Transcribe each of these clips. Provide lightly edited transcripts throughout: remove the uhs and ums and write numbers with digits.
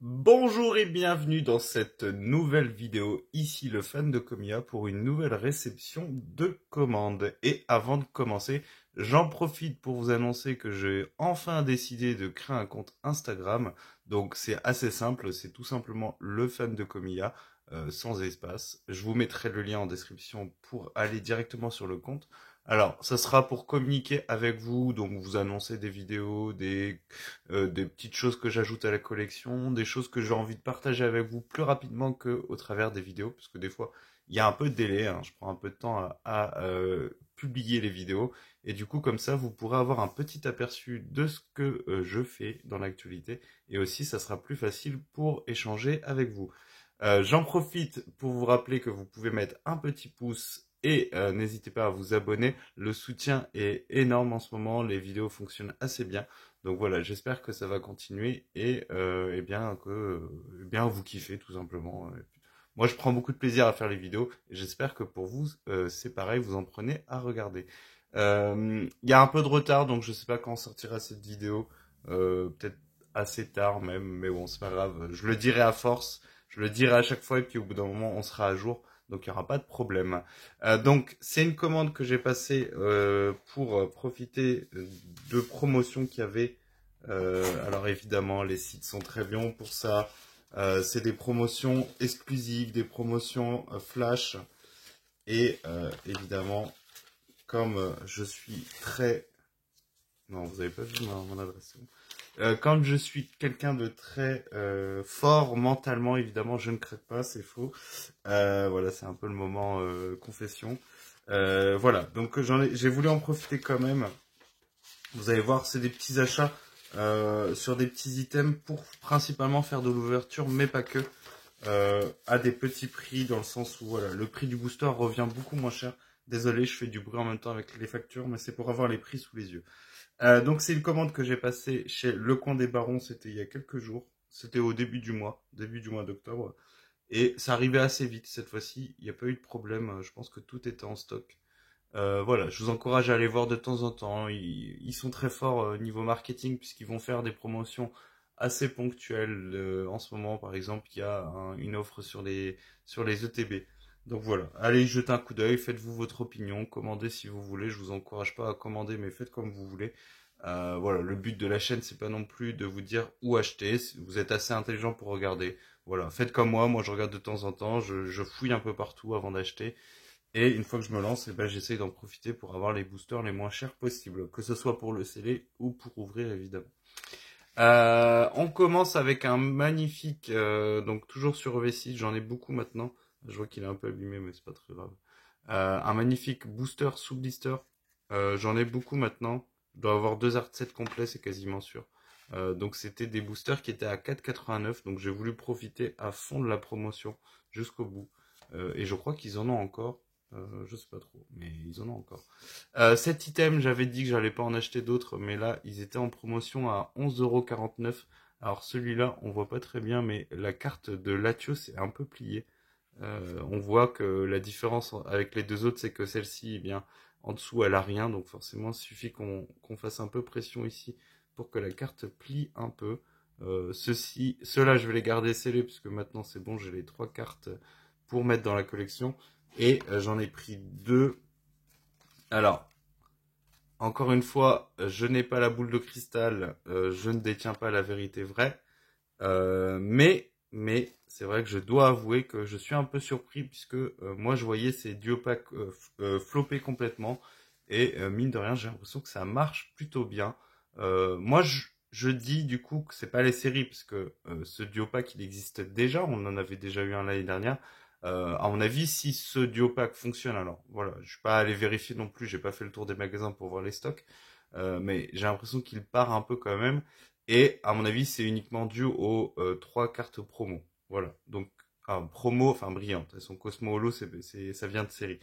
Bonjour et bienvenue dans cette nouvelle vidéo, ici le fan de Comia pour une nouvelle réception de commandes. Et avant de commencer, j'en profite pour vous annoncer que j'ai enfin décidé de créer un compte Instagram. Donc c'est assez simple, c'est tout simplement le fan de Comia, sans espace. Je vous mettrai le lien en description pour aller directement sur le compte. Alors, ça sera pour communiquer avec vous, donc vous annoncer des vidéos, des petites choses que j'ajoute à la collection, des choses que j'ai envie de partager avec vous plus rapidement qu'au travers des vidéos, parce que des fois, il y a un peu de délai, hein, je prends un peu de temps à publier les vidéos, et du coup, comme ça, vous pourrez avoir un petit aperçu de ce que je fais dans l'actualité, et aussi, ça sera plus facile pour échanger avec vous. J'en profite pour vous rappeler que vous pouvez mettre un petit pouce et n'hésitez pas à vous abonner. Le soutien est énorme en ce moment, les vidéos fonctionnent assez bien. Donc voilà, j'espère que ça va continuer et bien que eh bien vous kiffez tout simplement. Moi, je prends beaucoup de plaisir à faire les vidéos et j'espère que pour vous, c'est pareil, vous en prenez à regarder. Il y a un peu de retard, donc je sais pas quand sortira cette vidéo. Peut-être assez tard même, mais bon, c'est pas grave. Je le dirai à force, je le dirai à chaque fois et puis au bout d'un moment, on sera à jour. Donc il n'y aura pas de problème. Donc c'est une commande que j'ai passée pour profiter de promotions qu'il y avait. Alors évidemment, les sites sont très bien pour ça. C'est des promotions exclusives, des promotions flash. Et évidemment, comme je suis très... Non, vous n'avez pas vu mon adresse. Comme je suis quelqu'un de très fort mentalement, évidemment, je ne craque pas, c'est faux. Voilà, c'est un peu le moment confession. Voilà, donc j'ai voulu en profiter quand même. Vous allez voir, c'est des petits achats sur des petits items pour principalement faire de l'ouverture, mais pas que. À des petits prix, dans le sens où voilà, le prix du booster revient beaucoup moins cher. Désolé, je fais du bruit en même temps avec les factures, mais c'est pour avoir les prix sous les yeux. Donc c'est une commande que j'ai passée chez Le Coin des Barons, c'était il y a quelques jours. C'était au début du mois d'octobre. Et ça arrivait assez vite cette fois-ci, il n'y a pas eu de problème, je pense que tout était en stock. Voilà, je vous encourage à aller voir de temps en temps. Ils sont très forts niveau marketing puisqu'ils vont faire des promotions assez ponctuelles. En ce moment, par exemple, il y a une offre sur les ETB. Donc voilà, allez y jeter un coup d'œil, faites-vous votre opinion, commandez si vous voulez. Je vous encourage pas à commander, mais faites comme vous voulez. Voilà, le but de la chaîne, c'est pas non plus de vous dire où acheter. Vous êtes assez intelligent pour regarder. Voilà, faites comme moi. Moi, je regarde de temps en temps. Je fouille un peu partout avant d'acheter. Et une fois que je me lance, eh ben, j'essaye d'en profiter pour avoir les boosters les moins chers possibles, que ce soit pour le sceller ou pour ouvrir évidemment. On commence avec un magnifique, donc toujours sur EV6, j'en ai beaucoup maintenant. Je vois qu'il est un peu abîmé, mais c'est pas très grave. Un magnifique booster sous blister. J'en ai beaucoup maintenant. Je dois avoir 2 art sets complets, c'est quasiment sûr. Donc c'était des boosters qui étaient à 4,89, donc j'ai voulu profiter à fond de la promotion jusqu'au bout. Et je crois qu'ils en ont encore. Je sais pas trop, mais ils en ont encore. Cet item, j'avais dit que j'allais pas en acheter d'autres, mais là, ils étaient en promotion à 11,49 €. Alors celui-là, on voit pas très bien, mais la carte de Latios est un peu pliée. On voit que la différence avec les deux autres, c'est que celle-ci, eh bien, en dessous, elle a rien, donc forcément, il suffit qu'on fasse un peu pression ici pour que la carte plie un peu. Ceux-là, je vais les garder scellés, puisque maintenant, c'est bon, j'ai les 3 cartes pour mettre dans la collection. Et j'en ai pris 2. Alors, encore une fois, je n'ai pas la boule de cristal, je ne détiens pas la vérité vraie, mais c'est vrai que je dois avouer que je suis un peu surpris puisque moi je voyais ces duo packs flopper complètement et mine de rien j'ai l'impression que ça marche plutôt bien. Moi je dis du coup que c'est pas les séries puisque ce duo pack il existe déjà, on en avait déjà eu un l'année dernière. À mon avis, si ce duo pack fonctionne, alors voilà, je suis pas allé vérifier non plus, j'ai pas fait le tour des magasins pour voir les stocks, mais j'ai l'impression qu'il part un peu quand même. Et à mon avis, c'est uniquement dû aux 3 cartes promo. Voilà, donc promo, enfin brillantes. Elles sont Cosmo Holo, ça vient de série.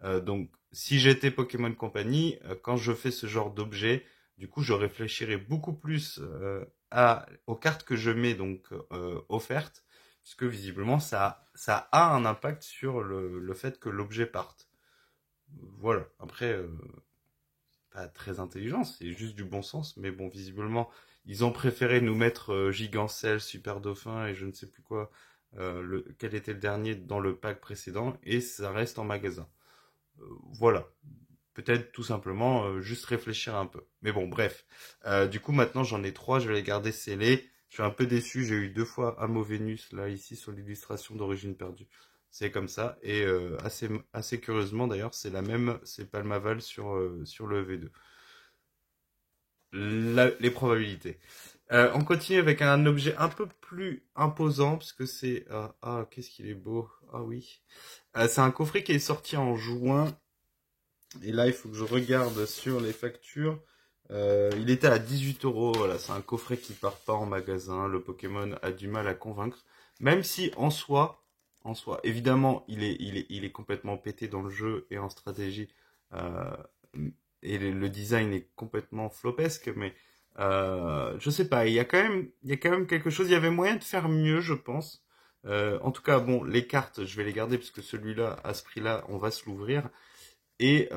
Donc, si j'étais Pokémon Company, quand je fais ce genre d'objet, du coup, je réfléchirais beaucoup plus aux cartes que je mets donc offertes puisque visiblement ça a un impact sur le fait que l'objet parte. Voilà, après, pas très intelligent, c'est juste du bon sens, mais bon, visiblement, Ils ont préféré nous mettre Gigancel, Super Dauphin et je ne sais plus quoi, quel était le dernier dans le pack précédent, et ça reste en magasin. Voilà. Peut-être tout simplement juste réfléchir un peu. Mais bon, bref. Du coup, maintenant j'en ai trois, je vais les garder scellés. Je suis un peu déçu, j'ai eu 2 fois Amo Vénus, là, ici, sur l'illustration d'Origine perdue. C'est comme ça. Et assez curieusement, d'ailleurs, c'est la même, c'est Palmaval sur le V2. Les probabilités. On continue avec un objet un peu plus imposant, puisque c'est... qu'est-ce qu'il est beau. Ah oui. C'est un coffret qui est sorti en juin. Et là, il faut que je regarde sur les factures. Il était à 18 €. Voilà, c'est un coffret qui part pas en magasin. Le Pokémon a du mal à convaincre. Même si en soi, évidemment, il est complètement pété dans le jeu et en stratégie. Euh, et le design est complètement flopesque, mais je sais pas, il y a quand même quelque chose. Il y avait moyen de faire mieux, je pense. En tout cas, bon, les cartes, je vais les garder parce que celui-là, à ce prix-là, on va se l'ouvrir. Et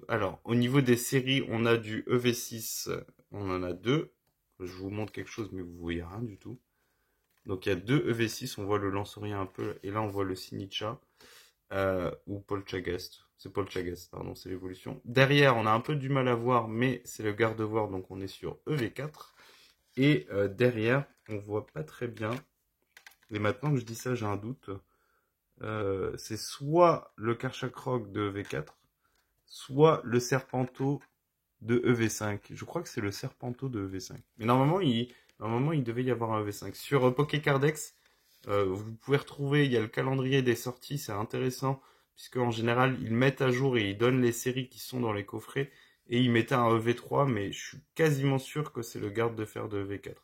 alors, au niveau des séries, on a du EV6, on en a deux. Je vous montre quelque chose, mais vous voyez rien du tout. Donc il y a deux EV6, on voit le Lancerien un peu, et là on voit le Sinitcha, ou Paul Chagast. C'est Paul Chagast, pardon, c'est l'évolution. Derrière, on a un peu du mal à voir, mais c'est le Gardevoir, donc on est sur EV4. Et derrière, on voit pas très bien. Et maintenant que je dis ça, j'ai un doute. C'est soit le Karchakrog de EV4, soit le Serpenteau de EV5. Je crois que c'est le Serpenteau de EV5. Mais normalement, il devait y avoir un EV5. Sur Pokécardex, vous pouvez retrouver, il y a le calendrier des sorties, c'est intéressant, puisque en général, ils mettent à jour et ils donnent les séries qui sont dans les coffrets, et ils mettaient un EV3, mais je suis quasiment sûr que c'est le garde de fer de EV4.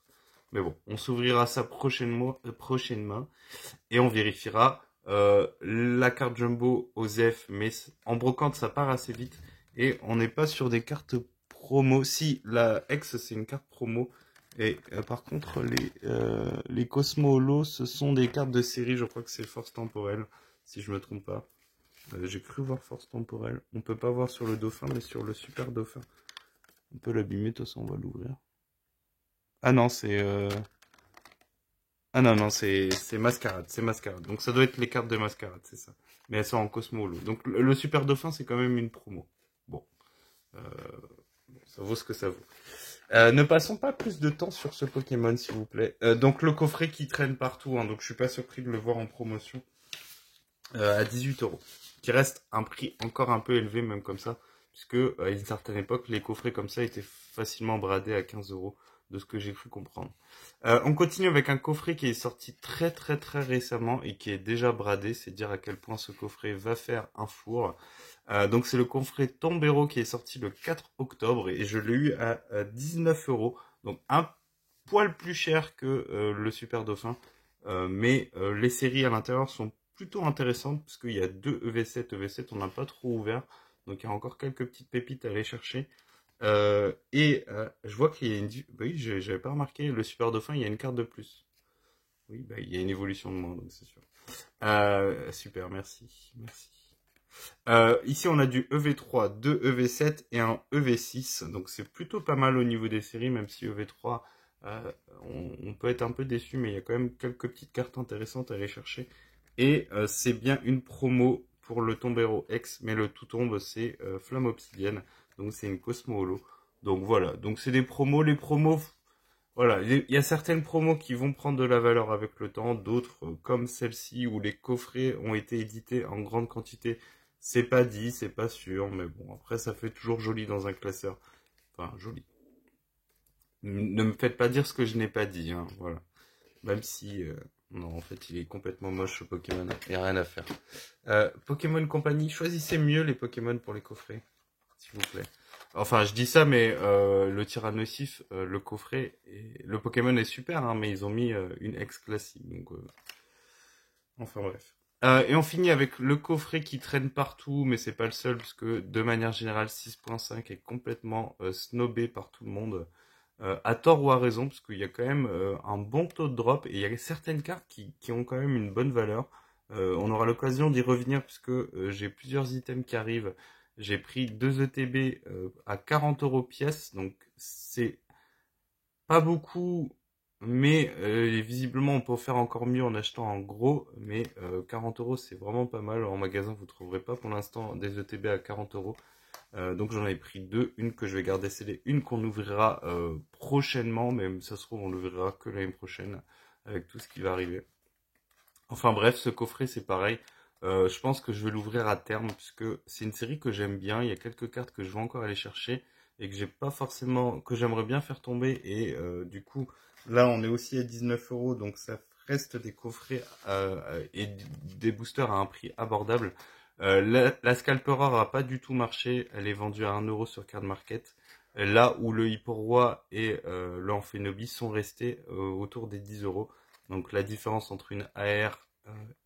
Mais bon, on s'ouvrira ça prochainement, et on vérifiera la carte jumbo aux F, mais en brocante, ça part assez vite. Et on n'est pas sur des cartes promo. Si, la X, c'est une carte promo. Et par contre, les Cosmo Holo, ce sont des cartes de série. Je crois que c'est Force Temporelle, si je me trompe pas. J'ai cru voir Force Temporelle. On peut pas voir sur le Dauphin, mais sur le Super Dauphin. On peut l'abîmer, de toute façon, on va l'ouvrir. Ah non, c'est... Ah non, non, c'est Mascarade, c'est Mascarade. Donc ça doit être les cartes de Mascarade, c'est ça. Mais elles sont en Cosmo Holo. Donc le Super Dauphin, c'est quand même une promo. Bon, euh, ça vaut ce que ça vaut. Ne passons pas plus de temps sur ce Pokémon, s'il vous plaît. Donc le coffret qui traîne partout, hein, donc je suis pas surpris de le voir en promotion à 18 €. Qui reste un prix encore un peu élevé, même comme ça, puisque à une certaine époque, les coffrets comme ça étaient facilement bradés à 15 €, de ce que j'ai cru comprendre. On continue avec un coffret qui est sorti très très très récemment et qui est déjà bradé, c'est dire à quel point ce coffret va faire un four. Donc c'est le coffret Tombero qui est sorti le 4 octobre et je l'ai eu à 19 €, donc un poil plus cher que le Super Dauphin, mais les séries à l'intérieur sont plutôt intéressantes parce qu'il y a deux EV7, EV7 on n'a pas trop ouvert, donc il y a encore quelques petites pépites à aller chercher. Je vois qu'il y a une... Bah oui, j'avais pas remarqué, le Super Dauphin, il y a une carte de plus. Oui, bah, il y a une évolution de moins, donc c'est sûr. Super, merci. Merci. Ici, on a du EV3, 2 EV7 et un EV6. Donc, c'est plutôt pas mal au niveau des séries, même si EV3, on peut être un peu déçu, mais il y a quand même quelques petites cartes intéressantes à aller chercher. Et c'est bien une promo pour le Tombero X, mais le tout tombe, c'est Flamme Obsidienne. Donc, c'est une Cosmo Holo. Donc, voilà. Donc, c'est des promos. Les promos, voilà. Il y a certaines promos qui vont prendre de la valeur avec le temps. D'autres, comme celle-ci, où les coffrets ont été édités en grande quantité, c'est pas dit, c'est pas sûr, mais bon, après ça fait toujours joli dans un classeur. Enfin, joli. Ne me faites pas dire ce que je n'ai pas dit, hein, voilà. Même si, non, en fait, il est complètement moche ce Pokémon, il n'y a rien à faire. Pokémon Company, choisissez mieux les Pokémon pour les coffrets, s'il vous plaît. Enfin, je dis ça, mais le Tyrannosif, le coffret, le Pokémon est super, hein, mais ils ont mis une ex classique, donc... Enfin bref. Et on finit avec le coffret qui traîne partout, mais c'est pas le seul, puisque de manière générale, 6.5 est complètement snobé par tout le monde. À tort ou à raison, parce qu'il y a quand même un bon taux de drop, et il y a certaines cartes qui ont quand même une bonne valeur. On aura l'occasion d'y revenir, puisque j'ai plusieurs items qui arrivent. J'ai pris 2 ETB à 40 € pièce, donc c'est Pas beaucoup, mais visiblement on peut faire encore mieux en achetant en gros, mais 40 euros c'est vraiment pas mal. En magasin vous trouverez pas pour l'instant des ETB à 40 euros. Donc j'en avais pris deux, une que je vais garder scellée, une qu'on ouvrira prochainement, mais ça se trouve on l'ouvrira que l'année prochaine avec tout ce qui va arriver. Enfin bref, ce coffret c'est pareil. Je pense que je vais l'ouvrir à terme puisque c'est une série que j'aime bien. Il y a quelques cartes que je vais encore aller chercher et que j'ai pas forcément, que j'aimerais bien faire tomber. Et du coup, là on est aussi à 19 euros, donc ça reste des coffrets et des boosters à un prix abordable. La Scalper Rare a pas du tout marché. Elle est vendue à 1 euro sur Card Market. Là où le Hippo-Roi et le Amphénobis sont restés autour des 10 euros. Donc la différence entre une AR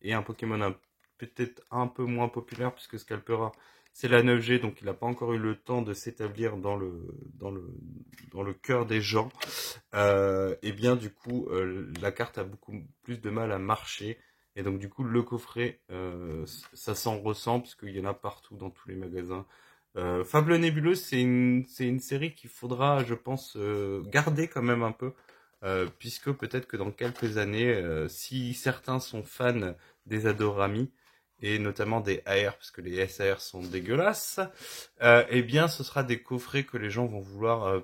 et un Pokémon peut-être un peu moins populaire puisque Scalpera c'est la 9G donc il n'a pas encore eu le temps de s'établir dans le cœur des gens. Et bien du coup la carte a beaucoup plus de mal à marcher et donc du coup le coffret ça s'en ressent puisqu'il y en a partout dans tous les magasins. Fable Nébuleuse, c'est une série qu'il faudra, je pense, garder quand même un peu, puisque peut-être que dans quelques années, si certains sont fans des Adorami, et notamment des AR, parce que les SAR sont dégueulasses, eh bien, ce sera des coffrets que les gens vont vouloir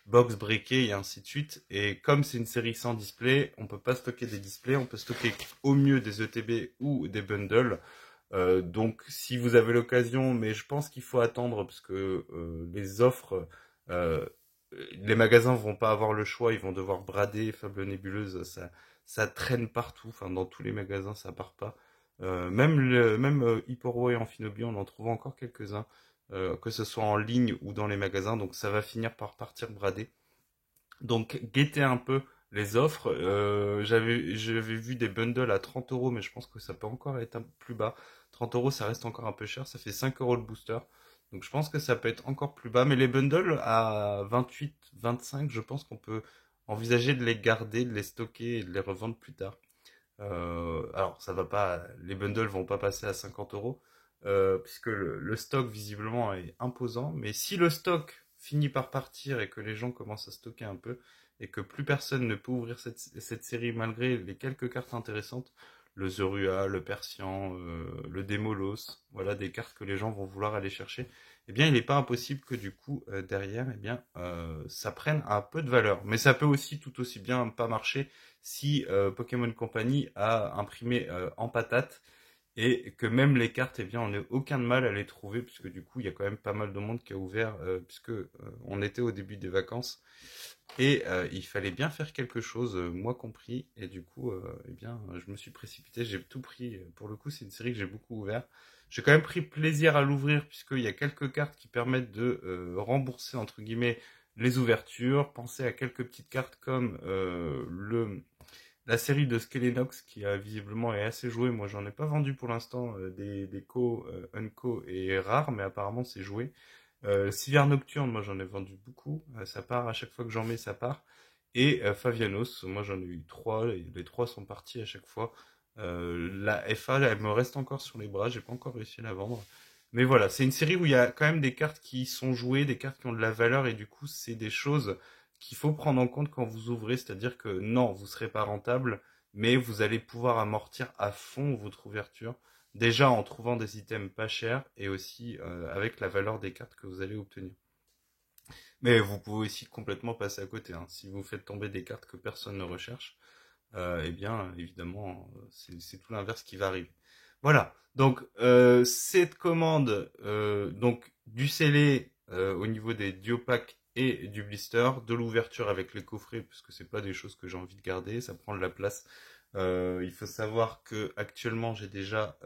box breaker et ainsi de suite. Et comme c'est une série sans display, on peut pas stocker des displays, on peut stocker au mieux des ETB ou des bundles. Donc si vous avez l'occasion, mais je pense qu'il faut attendre parce que les offres, euh, les magasins vont pas avoir le choix, ils vont devoir brader Fable Nébuleuse, ça traîne partout, enfin dans tous les magasins ça part pas. Même Hippo et Amphinobi, on en trouve encore quelques-uns, que ce soit en ligne ou dans les magasins, donc ça va finir par partir bradé. Donc guettez un peu les offres. J'avais vu des bundles à 30 euros, mais je pense que ça peut encore être un peu plus bas. 30 euros, ça reste encore un peu cher. Ça fait 5 euros le booster. Donc je pense que ça peut être encore plus bas. Mais les bundles à 28, 25, je pense qu'on peut envisager de les garder, de les stocker et de les revendre plus tard. Alors ça va pas, les bundles vont pas passer à 50 euros, puisque le stock visiblement est imposant. Mais si le stock finit par partir et que les gens commencent à stocker un peu et que plus personne ne peut ouvrir cette série malgré les quelques cartes intéressantes, le Zorua, le Persian, le Demolos, voilà des cartes que les gens vont vouloir aller chercher, eh bien il n'est pas impossible que du coup derrière, eh bien ça prenne un peu de valeur. Mais ça peut aussi tout aussi bien pas marcher si Pokémon Company a imprimé en patate et que même les cartes, eh bien, on n'a aucun mal à les trouver puisque du coup, il y a quand même pas mal de monde qui a ouvert puisque on était au début des vacances et il fallait bien faire quelque chose, moi compris, et du coup, eh bien, je me suis précipité, j'ai tout pris. Pour le coup, c'est une série que j'ai beaucoup ouvert. J'ai quand même pris plaisir à l'ouvrir puisqu'il y a quelques cartes qui permettent de rembourser entre guillemets les ouvertures. Pensez à quelques petites cartes comme la série de Skelenox qui a visiblement est assez jouée. Moi, j'en ai pas vendu pour l'instant des co, unco et rares, mais apparemment c'est joué. Sivir Nocturne, moi j'en ai vendu beaucoup. Ça part à chaque fois que j'en mets, ça part. Et Favianos, moi j'en ai eu trois. Et les trois sont partis à chaque fois. La FA, elle me reste encore sur les bras. J'ai pas encore réussi à la vendre. Mais voilà, c'est une série où il y a quand même des cartes qui sont jouées, des cartes qui ont de la valeur et du coup c'est des choses qu'il faut prendre en compte quand vous ouvrez, c'est-à-dire que non, vous serez pas rentable, mais vous allez pouvoir amortir à fond votre ouverture, déjà en trouvant des items pas chers et aussi avec la valeur des cartes que vous allez obtenir. Mais vous pouvez aussi complètement passer à côté, hein. Si vous faites tomber des cartes que personne ne recherche, eh bien évidemment c'est tout l'inverse qui va arriver. Voilà. Donc cette commande, donc du scellé au niveau des duopacks et du blister, de l'ouverture avec les coffrets, parce que c'est pas des choses que j'ai envie de garder, ça prend de la place. Il faut savoir que actuellement j'ai déjà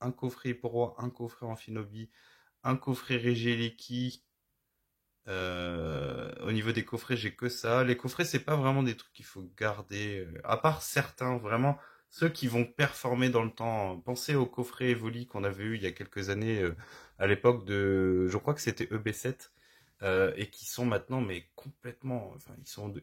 un coffret pour roi, un coffret Amphinobi, un coffret Regieleki. Au niveau des coffrets, j'ai que ça. Les coffrets, c'est pas vraiment des trucs qu'il faut garder, à part certains, vraiment ceux qui vont performer dans le temps. Pensez aux coffrets Evoli qu'on avait eu il y a quelques années, à l'époque de, je crois que c'était EB7, et qui sont maintenant mais complètement, enfin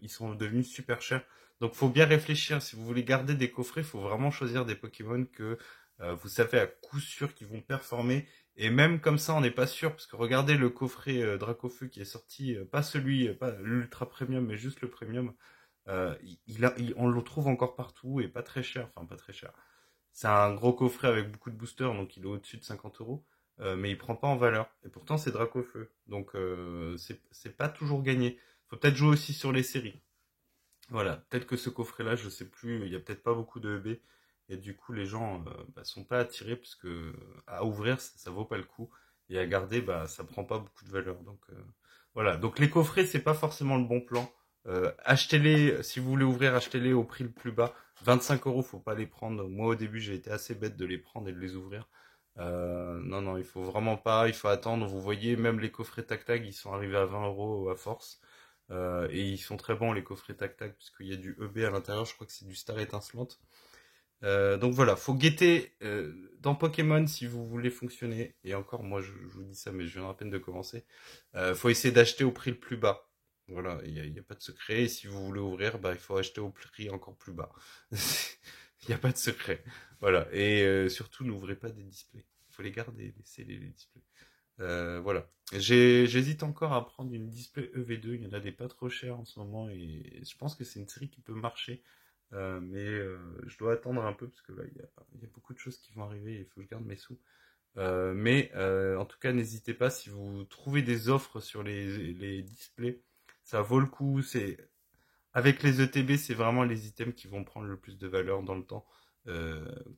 ils sont devenus super chers. Donc faut bien réfléchir. Si vous voulez garder des coffrets, faut vraiment choisir des Pokémon que vous savez à coup sûr qu'ils vont performer Et même comme ça, on n'est pas sûr, parce que regardez le coffret Dracofeu qui est sorti, pas celui, pas l'ultra premium, mais juste le premium. On le trouve encore partout et pas très cher, enfin pas très cher. C'est un gros coffret avec beaucoup de boosters, donc il est au-dessus de 50 euros, mais il prend pas en valeur. Et pourtant, c'est Dracofeu, donc c'est pas toujours gagné. Faut peut-être jouer aussi sur les séries. Voilà, peut-être que ce coffret-là, je sais plus, il y a peut-être pas beaucoup de EB, et du coup les gens sont pas attirés parce que à ouvrir ça vaut pas le coup, et à garder ça prend pas beaucoup de valeur. Donc voilà, donc les coffrets c'est pas forcément le bon plan. Achetez-les si vous voulez ouvrir, achetez-les au prix le plus bas. 25 euros, faut pas les prendre. Moi au début j'ai été assez bête de les prendre et de les ouvrir. Non non, il faut vraiment pas, il faut attendre. Vous voyez même les coffrets Tac Tac, ils sont arrivés à 20 euros à force. Et ils sont très bons les coffrets Tac Tac puisqu'il y a du EB à l'intérieur, je crois que c'est du Star étincelante. Donc voilà, faut guetter dans Pokémon si vous voulez fonctionner. Et encore, moi je vous dis ça, mais je viens à peine de commencer. Faut essayer d'acheter au prix le plus bas. Voilà, il y a pas de secret. Et si vous voulez ouvrir, il faut acheter au prix encore plus bas. Il n'y a pas de secret. Voilà. Et surtout, n'ouvrez pas des displays. Il faut les garder, laissez les displays. Voilà. J'hésite encore à prendre une display EV2. Il y en a des pas trop chers en ce moment et je pense que c'est une série qui peut marcher. Mais je dois attendre un peu parce que là, il y a beaucoup de choses qui vont arriver et il faut que je garde mes sous. Mais en tout cas, n'hésitez pas si vous trouvez des offres sur les displays. Ça vaut le coup. Avec les ETB, c'est vraiment les items qui vont prendre le plus de valeur dans le temps.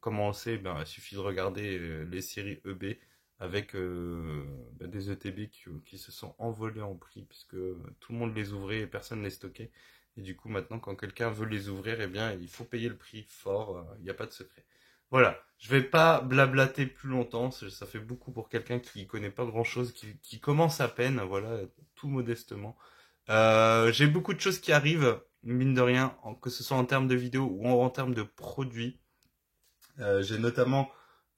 Comme on le sait, il suffit de regarder les séries EB avec des ETB qui se sont envolés en prix puisque tout le monde les ouvrait et personne ne les stockait. Et du coup, maintenant, quand quelqu'un veut les ouvrir, eh bien, il faut payer le prix fort. Il n'y a pas de secret. Voilà. Je vais pas blablater plus longtemps. Ça fait beaucoup pour quelqu'un qui connaît pas grand-chose, qui commence à peine. Voilà, tout modestement. J'ai beaucoup de choses qui arrivent, mine de rien, que ce soit en termes de vidéos ou en termes de produits. J'ai notamment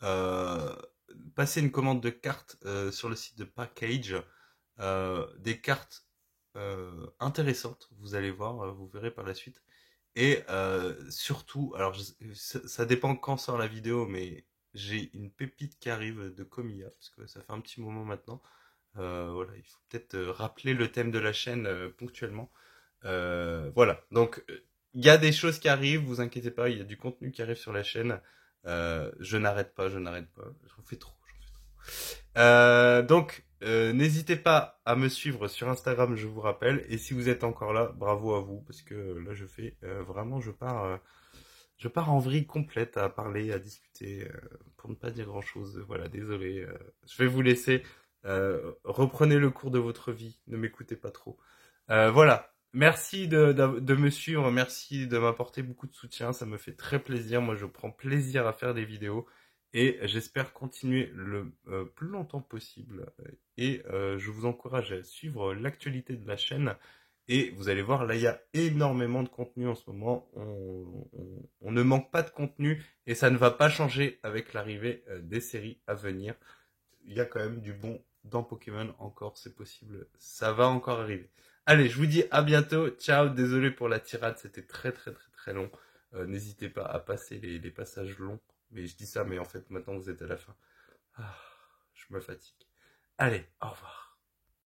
euh, passé une commande de cartes sur le site de Package. Des cartes intéressantes, vous allez voir, vous verrez par la suite. Et surtout, alors ça dépend quand sort la vidéo, mais j'ai une pépite qui arrive de Comiya, parce que ça fait un petit moment maintenant. Voilà, il faut peut-être rappeler le thème de la chaîne ponctuellement. Voilà, donc il y a des choses qui arrivent, vous inquiétez pas, il y a du contenu qui arrive sur la chaîne. Je n'arrête pas, je n'arrête pas. J'en fais trop, j'en fais trop. Donc, n'hésitez pas à me suivre sur Instagram, je vous rappelle. Et si vous êtes encore là, bravo à vous, parce que là, je fais vraiment, je pars en vrille complète à parler, à discuter, pour ne pas dire grand-chose. Voilà, désolé. Je vais vous laisser. Reprenez le cours de votre vie. Ne m'écoutez pas trop. Voilà. Merci de me suivre. Merci de m'apporter beaucoup de soutien. Ça me fait très plaisir. Moi, je prends plaisir à faire des vidéos. Et j'espère continuer le plus longtemps possible. Et je vous encourage à suivre l'actualité de la chaîne. Et vous allez voir, là, il y a énormément de contenu en ce moment. On ne manque pas de contenu et ça ne va pas changer avec l'arrivée des séries à venir. Il y a quand même du bon dans Pokémon encore, c'est possible. Ça va encore arriver. Allez, je vous dis à bientôt. Ciao, désolé pour la tirade, c'était très très très très long. N'hésitez pas à passer les passages longs. Mais je dis ça, mais en fait, maintenant vous êtes à la fin. Ah, je me fatigue. Allez, au revoir.